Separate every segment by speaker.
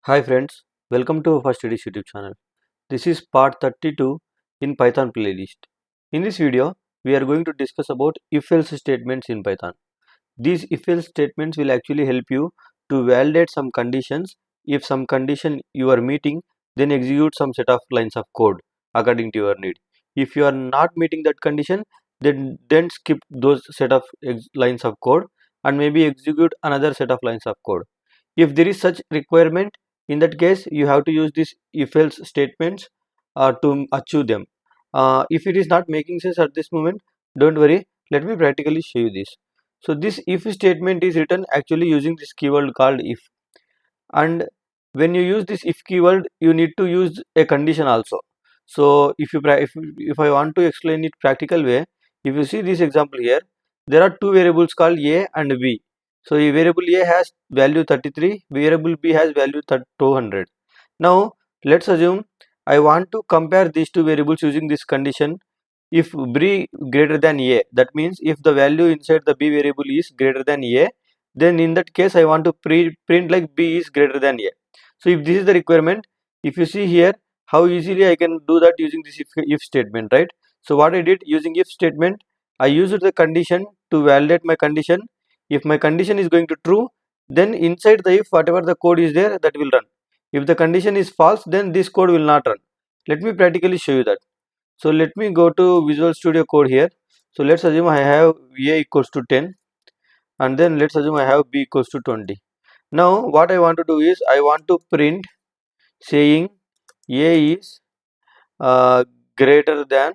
Speaker 1: Hi friends, welcome to First Studies YouTube channel. This is part 32 in Python playlist. In this video, we are going to discuss about if-else statements in Python. These if-else statements will actually help you to validate some conditions. If some condition you are meeting, then execute some set of lines of code according to your need. If you are not meeting that condition, then skip those set of lines of code and maybe execute another set of lines of code. If there is such requirement, in that case you have to use these if else statements to achieve them. If it is not making sense at this moment, don't worry, let me practically show you this. So this if statement is written actually using this keyword called if, and when you use this if keyword you need to use a condition also. So if I want to explain it practical way, if you see this example here, there are two variables called a and b. So a variable a has value 33, variable b has value 200. Now let's assume I want to compare these two variables using this condition. If b greater than a, that means if the value inside the b variable is greater than a, then in that case I want to print like b is greater than a. So if this is the requirement, if you see here how easily I can do that using this if statement, right? So what I did using if statement, I used the condition to validate my condition. If my condition is going to true, then inside the if whatever the code is there, that will run. If the condition is false, then this code will not run. Let me practically show you that. So let me go to Visual Studio Code here. So let's assume I have a equals to 10, and then let's assume I have b equals to 20. Now what I want to do is I want to print saying a is greater than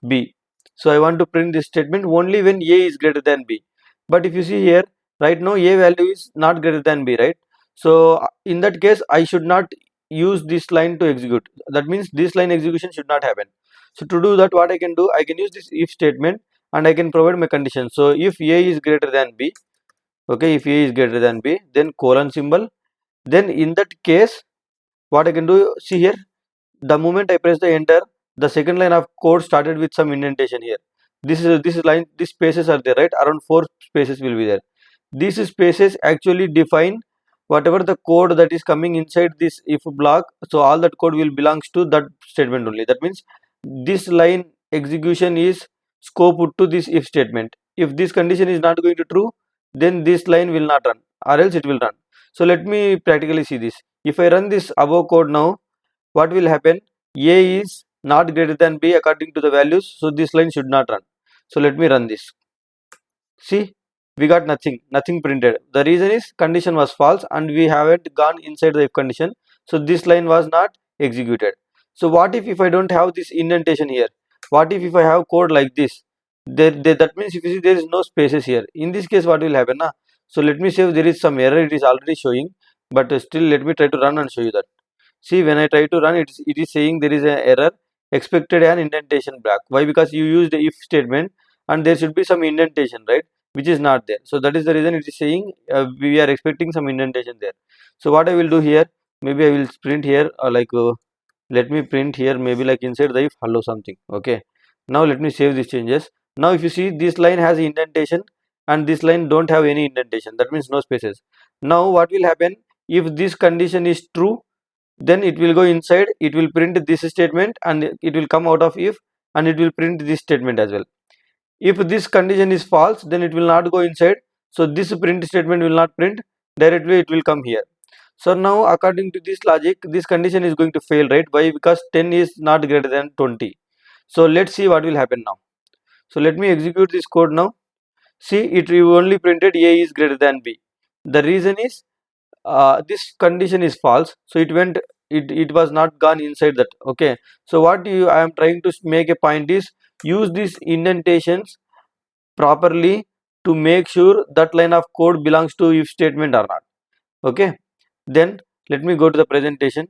Speaker 1: b. So I want to print this statement only when a is greater than b. But if you see here, right now a value is not greater than b, right? So in that case I should not use this line to execute. That means this line execution should not happen. So to do that, what I can do, I can use this if statement and I can provide my condition. So if a is greater than b, okay, if a is greater than b, then colon symbol, then in that case what I can do, see here, the moment I press the enter, the second line of code started with some indentation here. This is line, these spaces are there, right? Around four spaces will be there. These spaces actually define whatever the code that is coming inside this if block. So all that code will belongs to that statement only. That means this line execution is scoped to this if statement. If this condition is not going to true, then this line will not run, or else it will run. So let me practically see this. If I run this above code now, what will happen? A is not greater than b according to the values, so this line should not run. So let me run this. See, we got nothing printed. The reason is condition was false and we haven't gone inside the if condition, so this line was not executed. So what if I don't have this indentation here? What if I have code like this? That means if you see there is no spaces here. In this case, what will happen? Na? So let me say if there is some error, it is already showing, but still let me try to run and show you that. See, when I try to run, it is saying there is an error, expected an indentation block. Why? Because you used the if statement and there should be some indentation, right? Which is not there. So that is the reason it is saying we are expecting some indentation there. So what I will do here, maybe I will print here let me print here maybe like inside the if hello something. Okay. Now let me save these changes. Now if you see this line has indentation and this line don't have any indentation, that means no spaces. Now what will happen if this condition is true, then it will go inside, it will print this statement and it will come out of if, and it will print this statement as well. If this condition is false, then it will not go inside, so this print statement will not print, directly it will come here. So now according to this logic, this condition is going to fail, right? Why? Because 10 is not greater than 20. So let's see what will happen now. So let me execute this code now. See, it only printed a is greater than b. The reason is this condition is false, so it was not gone inside that. Okay, so what you I am trying to make a point is use these indentations properly to make sure that line of code belongs to if statement or not. Okay, then let me go to the presentation.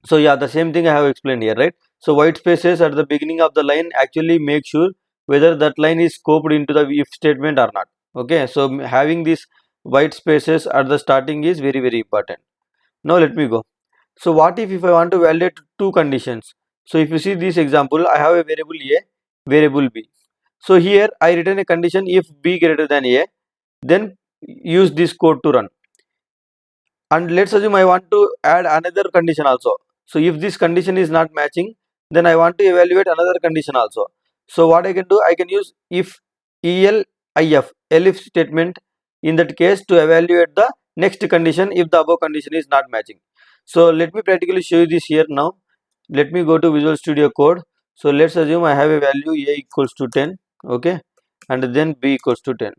Speaker 1: So yeah, the same thing I have explained here, right? So white spaces at the beginning of the line actually make sure whether that line is scoped into the if statement or not. Okay, so having these white spaces at the starting is very important. Now let me go. So what if I want to validate two conditions? So if you see this example, I have a variable a, variable b. So here I written a condition if b greater than a, then use this code to run. and let's assume I want to add another condition also. So if this condition is not matching, then I want to evaluate another condition also. So what I can do, I can use if elif statement in that case to evaluate the next condition if the above condition is not matching. So let me practically show you this here now. Let me go to Visual Studio Code. So let's assume I have a value a equals to 10, okay, and then b equals to 10.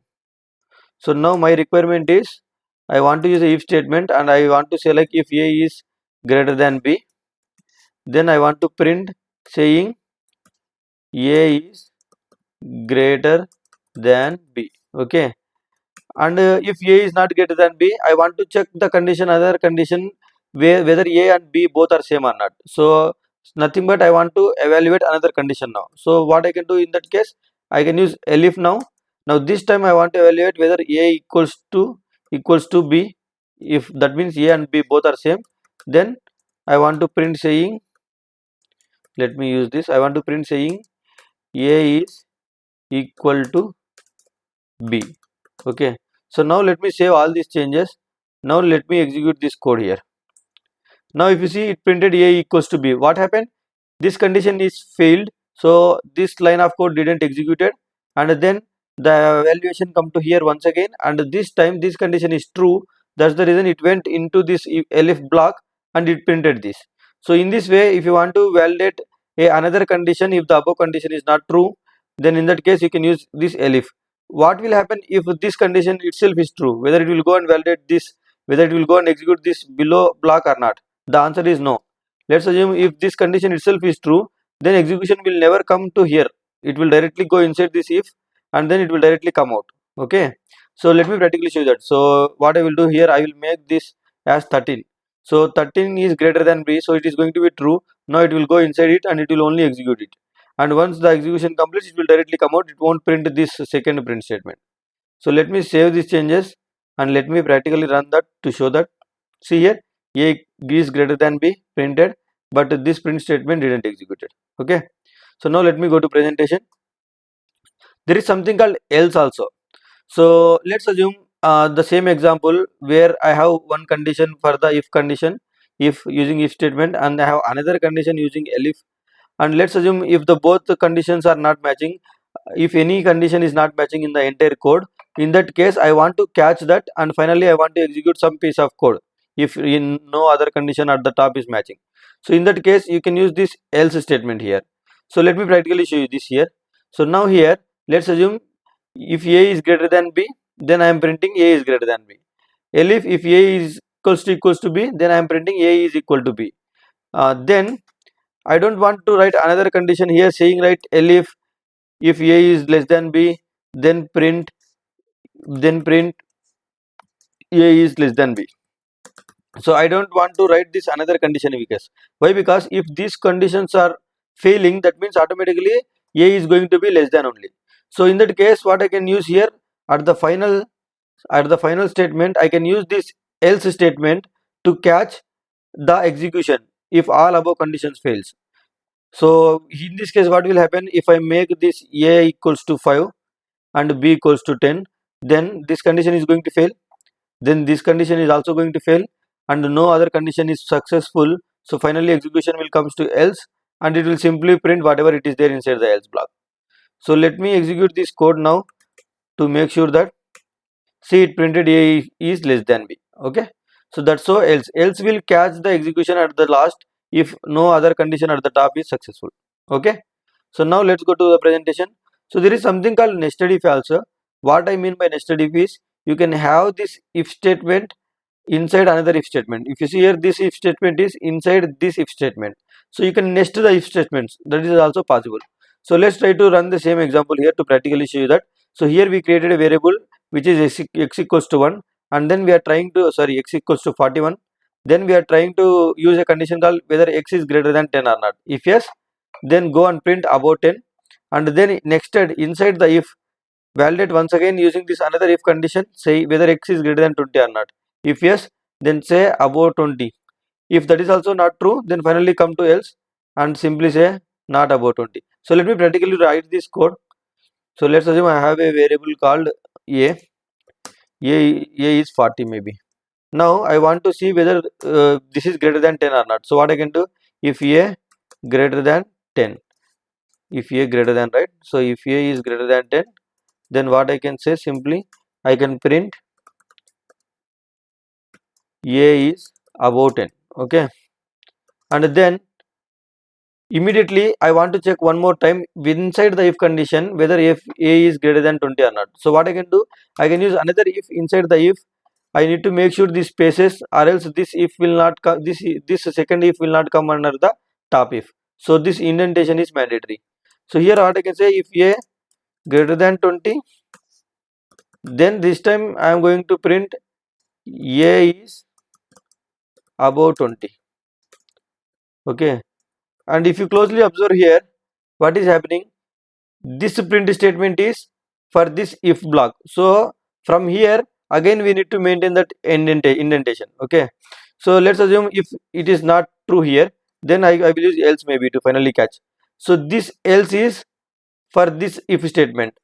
Speaker 1: So now my requirement is I want to use a if statement and I want to say like if a is greater than b, then I want to print saying a is greater than b, okay. And if a is not greater than b, I want to check the condition, other condition, where whether a and b both are same or not. So nothing but I want to evaluate another condition now. So what I can do in that case, I can use elif now. Now this time I want to evaluate whether a equals to b. If that means a and b both are same, then I want to print saying, let me use this, I want to print saying a is equal to b, okay. So now let me save all these changes. Now let me execute this code here. Now if you see, it printed a equals to b. What happened? This condition is failed, so this line of code didn't executed, and then the evaluation come to here once again, and this time this condition is true. That's the reason it went into this elif block and it printed this. So in this way, if you want to validate another condition, if the above condition is not true, then in that case you can use this elif. What will happen if this condition itself is true? Whether it will go and validate this, whether it will go and execute this below block or not? The answer is no. Let's assume if this condition itself is true, then execution will never come to here. It will directly go inside this if, and then it will directly come out, okay. So let me practically show you that. So what I will do here, I will make this as 13. So 13 is greater than b, so it is going to be true. Now it will go inside it and it will only execute it, and once the execution completes, it will directly come out. It won't print this second print statement. So let me save these changes and let me practically run that to show that. See here, a is greater than b printed, but this print statement didn't execute it, okay. So now let me go to presentation. There is something called else also. So let's assume the same example where I have one condition for the if condition, if using if statement, and I have another condition using elif. And let's assume if the both the conditions are not matching, if any condition is not matching in the entire code, in that case I want to catch that, and finally I want to execute some piece of code if in no other condition at the top is matching. So in that case you can use this else statement here. So let me practically show you this here. So now here, let's assume if a is greater than b, then I am printing a is greater than b. Elif if a is equals to b, then I am printing a is equal to b. Then I don't want to write another condition here saying right elif if a is less than b, then print a is less than b. So I don't want to write this another condition because why? Because if these conditions are failing, that means automatically a is going to be less than only. So in that case, what I can use here at the final statement, I can use this else statement to catch the execution if all above conditions fails. So in this case, what will happen if I make this a equals to 5 and b equals to 10, then this condition is going to fail, then this condition is also going to fail, and no other condition is successful. So finally execution will comes to else, and it will simply print whatever it is there inside the else block. So let me execute this code now to make sure that, see, it printed a is less than b, okay. So that's so else will catch the execution at the last if no other condition at the top is successful, okay. So now let's go to the presentation. So there is something called nested if also. What I mean by nested if is, you can have this if statement inside another if statement. If you see here, this if statement is inside this if statement, so you can nest the if statements. That is also possible. So let's try to run the same example here to practically show you that. So here we created a variable which is x equals to 1, and then we are trying to, sorry, x equals to 41. Then we are trying to use a condition called whether x is greater than 10 or not. If yes, then go and print above 10, and then nested inside the if, validate once again using this another if condition, say whether x is greater than 20 or not. If yes, then say above 20. If that is also not true, then finally come to else and simply say not above 20. So let me practically write this code. So let's assume I have a variable called a is 40 maybe. Now I want to see whether this is greater than 10 or not. So what I can do, if a greater than 10, if a greater than, right? So if a is greater than 10, then what I can say, simply I can print a is above 10. Okay, and then immediately I want to check one more time inside the if condition whether if a is greater than 20 or not. So what I can do, I can use another if inside the if. I need to make sure these spaces, or else this if will not come, this second if will not come under the top if. So this indentation is mandatory. So here what I can say, if a greater than 20, then this time I am going to print a is above 20. Okay, and if you closely observe here, what is happening, this print statement is for this if block. So from here again we need to maintain that indentation. Okay, so let's assume if it is not true here, then I will use else maybe to finally catch. So this else is for this if statement,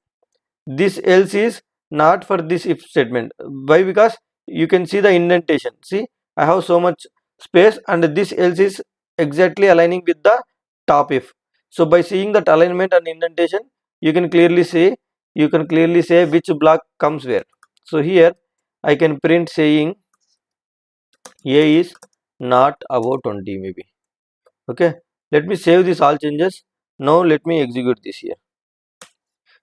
Speaker 1: this else is not for this if statement. Why? Because you can see the indentation. See, I have so much space, and this else is exactly aligning with the top if. So by seeing that alignment and indentation, you can clearly say which block comes where. So here I can print saying a is not above 20 maybe. Okay, let me save this all changes. Now let me execute this here.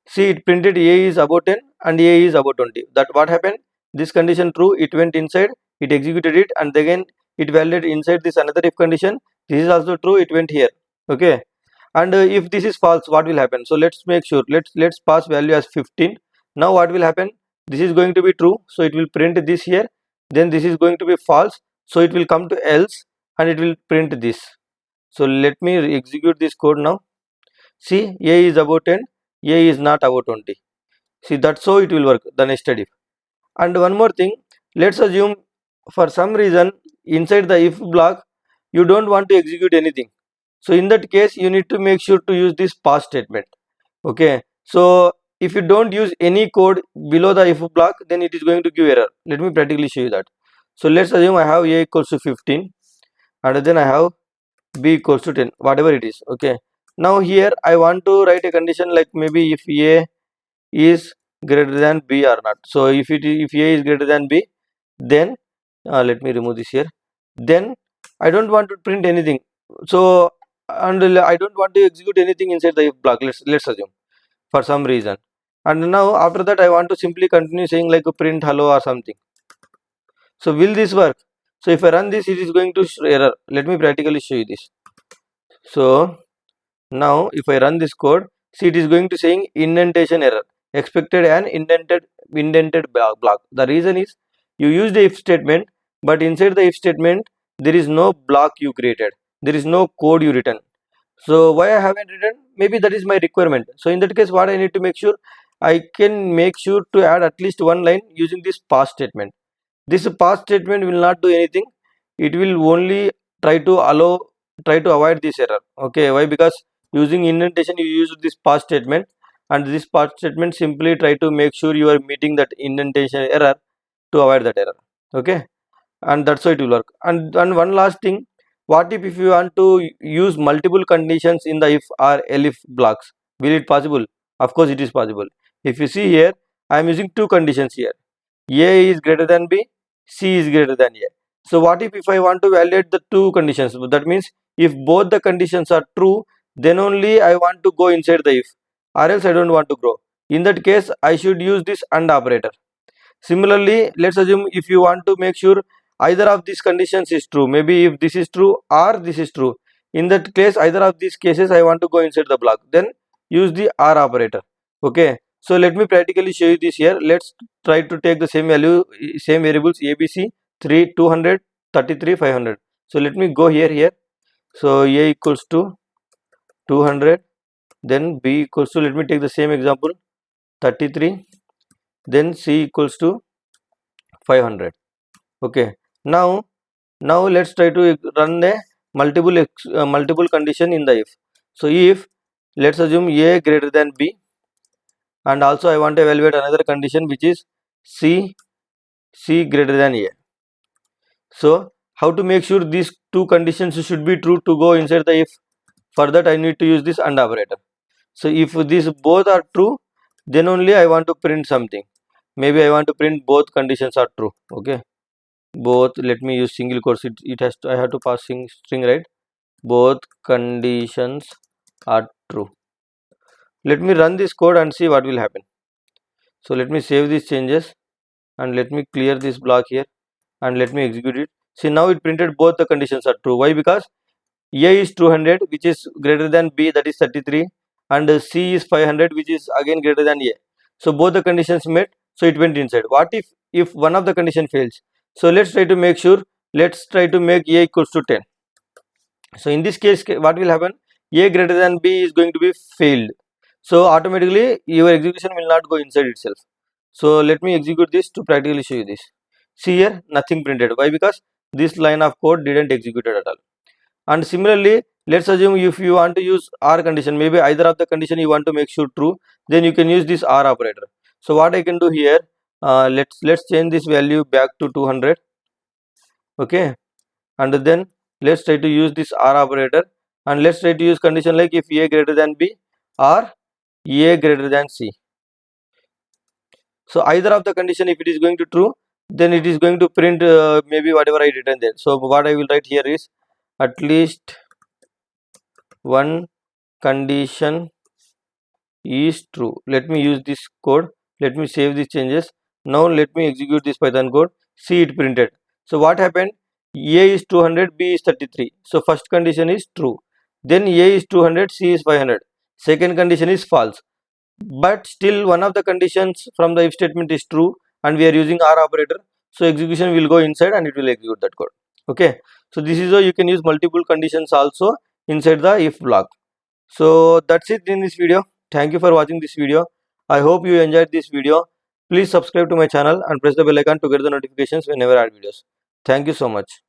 Speaker 1: See, it printed a is above 10 and a is above 20. That what happened? This condition true, it went inside, it executed it, and again it validated inside this another if condition. This is also true, it went here. Okay, and if this is false, what will happen? So let's make sure, let's pass value as 15. Now what will happen? This is going to be true, so it will print this here. Then this is going to be false, so it will come to else and it will print this. So let me execute this code now. See, a is above 10, a is not above 20. See, that's how it will work, the nested if. And one more thing, let's assume for some reason inside the if block you don't want to execute anything. So in that case you need to make sure to use this pass statement. Okay, so if you don't use any code below the if block, then it is going to give error. Let me practically show you that. So let's assume I have a equals to 15 and then I have b equals to 10, whatever it is. Okay, now here I want to write a condition like maybe if a is greater than b or not. So if a is greater than b, then let me remove this here. Then I don't want to print anything. So and I don't want to execute anything inside the if block. Let's assume for some reason. And now after that I want to simply continue saying like a print hello or something. So will this work? So if I run this, it is going to show error. Let me practically show you this. So now if I run this code, see, it is going to saying indentation error, expected an indented block. The reason is you use the if statement, but inside the if statement there is no block you created, there is no code you written. So why I haven't written? Maybe that is my requirement. So in that case, what I need to make sure, I can make sure to add at least one line using this pass statement. This pass statement will not do anything. It will only try to avoid this error. Okay, why? Because using indentation you use this pass statement, and this pass statement simply try to make sure you are meeting that indentation error to avoid that error. Okay, and that's how it will work. And one last thing, what if you want to use multiple conditions in the if or elif blocks, will it possible? Of course it is possible. If you see here, I am using two conditions here. A is greater than b, c is greater than a. So what if I want to validate the two conditions? That means if both the conditions are true, then only I want to go inside the if, or else I don't want to go. In that case I should use this and operator. Similarly, let's assume if you want to make sure either of these conditions is true, maybe if this is true or this is true, in that case either of these cases I want to go inside the block, then use the or operator. Okay, so let me practically show you this here. Let's try to take the same value, same variables abc, 3 200 33 500. So let me go here. So a equals to 200, then b equals to, let me take the same example, 33, then c equals to 500. Okay, now let's try to run a multiple condition in the if. So if, let's assume a greater than b, and also I want to evaluate another condition which is c greater than a. So how to make sure these two conditions should be true to go inside the if? For that I need to use this AND operator. So if these both are true, then only I want to print something. Maybe I want to print both conditions are true. Okay, both, let me use single quotes, it has to, I have to pass string, right? Both conditions are true. Let me run this code and see what will happen. So let me save these changes and let me clear this block here and let me execute it. See, now it printed both the conditions are true. Why? Because A is 200, which is greater than B, that is 33, and C is 500, which is again greater than A. So both the conditions met, so it went inside. What if one of the condition fails? So let's try to make sure, let's try to make A equals to 10. So in this case, what will happen? A greater than B is going to be failed. So automatically your execution will not go inside itself. So let me execute this to practically show you this. See here, nothing printed. Why? Because this line of code didn't execute at all. And similarly, let's assume if you want to use or condition, maybe either of the condition you want to make sure true, then you can use this or operator. So what I can do here, let's change this value back to 200. Okay, and then let's try to use this or operator, and let's try to use condition like if A greater than B or A greater than C. So either of the condition, if it is going to true, then it is going to print maybe whatever I written there. So what I will write here is at least one condition is true. Let me use this code. Let me save these changes. Now let me execute this Python code. See, it printed. So what happened? A is 200, B is 33. So first condition is true. Then A is 200, C is 500. Second condition is false. But still one of the conditions from the if statement is true and we are using OR operator. So execution will go inside and it will execute that code. Okay. So this is how you can use multiple conditions also inside the if block. So that's it in this video. Thank you for watching this video. I hope you enjoyed this video. Please subscribe to my channel and press the bell icon to get the notifications whenever I add videos. Thank you so much.